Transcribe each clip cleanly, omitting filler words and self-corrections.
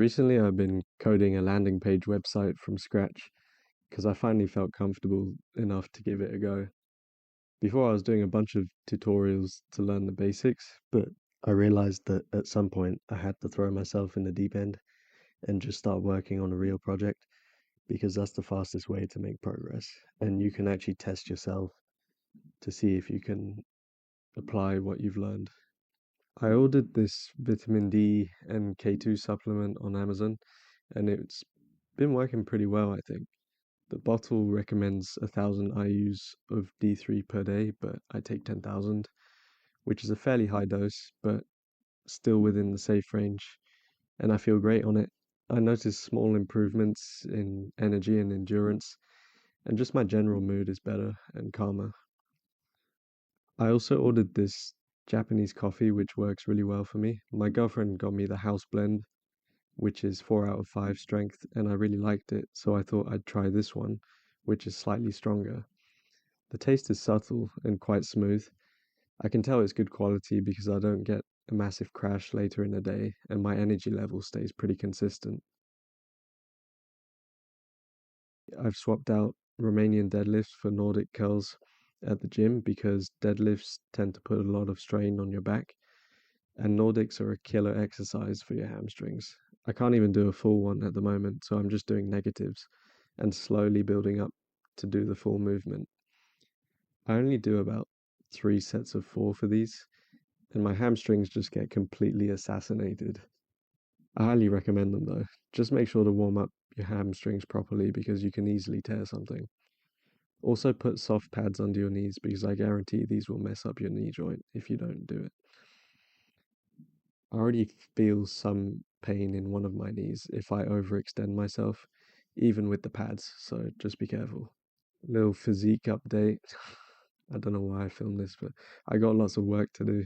Recently I've been coding a landing page website from scratch because I finally felt comfortable enough to give it a go. Before I was doing a bunch of tutorials to learn the basics, but I realized that at some point I had to throw myself in the deep end and just start working on a real project because that's the fastest way to make progress. And you can actually test yourself to see if you can apply what you've learned. I ordered this vitamin D and K2 supplement on Amazon, and it's been working pretty well, I think. The bottle recommends 1,000 IUs of D3 per day, but I take 10,000, which is a fairly high dose, but still within the safe range, and I feel great on it. I noticed small improvements in energy and endurance, and just my general mood is better and calmer. I also ordered this Japanese coffee, which works really well for me. My girlfriend got me the house blend, which is 4 out of 5 strength, and I really liked it, so I thought I'd try this one, which is slightly stronger. The taste is subtle and quite smooth. I can tell it's good quality because I don't get a massive crash later in the day, and my energy level stays pretty consistent. I've swapped out Romanian deadlifts for Nordic curls at the gym because deadlifts tend to put a lot of strain on your back, and Nordics are a killer exercise for your hamstrings. I can't even do a full one at the moment, so I'm just doing negatives and slowly building up to do the full movement. I only do about 3 sets of 4 for these, and my hamstrings just get completely assassinated. I highly recommend them though. Just make sure to warm up your hamstrings properly because you can easily tear something. Also put soft pads under your knees because I guarantee these will mess up your knee joint if you don't do it. I already feel some pain in one of my knees if I overextend myself, even with the pads, so just be careful. Little physique update. I don't know why I filmed this, but I got lots of work to do.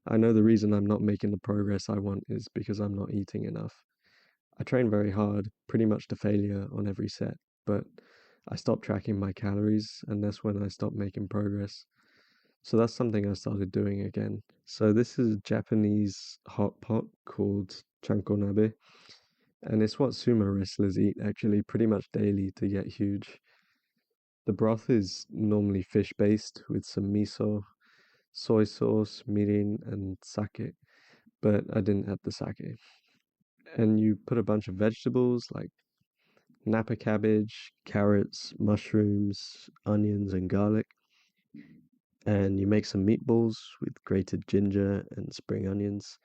I know the reason I'm not making the progress I want is because I'm not eating enough. I train very hard, pretty much to failure on every set, but I stopped tracking my calories, and that's when I stopped making progress. So that's something I started doing again. So this is a Japanese hot pot called Chanko Nabe, and it's what sumo wrestlers eat actually pretty much daily to get huge. The broth is normally fish based with some miso, soy sauce, mirin, and sake, but I didn't add the sake. And you put a bunch of vegetables like Napa cabbage, carrots, mushrooms, onions, and garlic. And you make some meatballs with grated ginger and spring onions.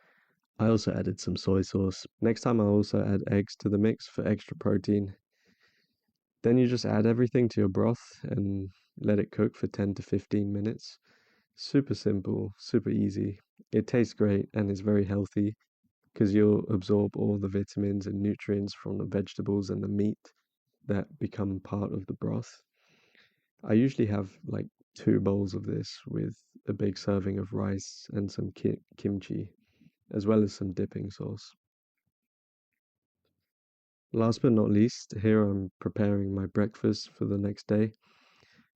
I also added some soy sauce. Next time I'll also add eggs to the mix for extra protein. Then you just add everything to your broth and let it cook for 10 to 15 minutes. Super simple, super easy. It tastes great and is very healthy because you'll absorb all the vitamins and nutrients from the vegetables and the meat that become part of the broth. I usually have like 2 bowls of this with a big serving of rice and some kimchi, as well as some dipping sauce. Last but not least, here I'm preparing my breakfast for the next day.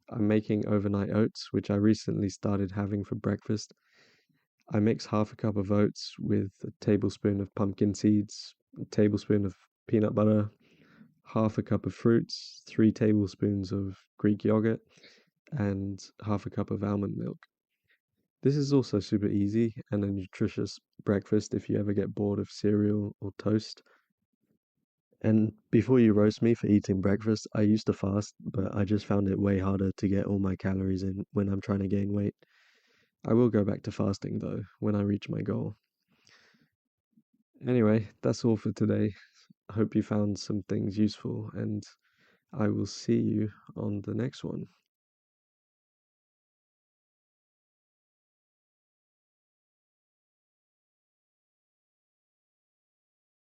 I'm making overnight oats, which I recently started having for breakfast. I mix half a cup of oats with a tablespoon of pumpkin seeds, a tablespoon of peanut butter, half a cup of fruits, 3 tablespoons of Greek yogurt, and half a cup of almond milk. This is also super easy and a nutritious breakfast if you ever get bored of cereal or toast. And before you roast me for eating breakfast, I used to fast, but I just found it way harder to get all my calories in when I'm trying to gain weight. I will go back to fasting though when I reach my goal. Anyway, that's all for today. I hope you found some things useful, and I will see you on the next one.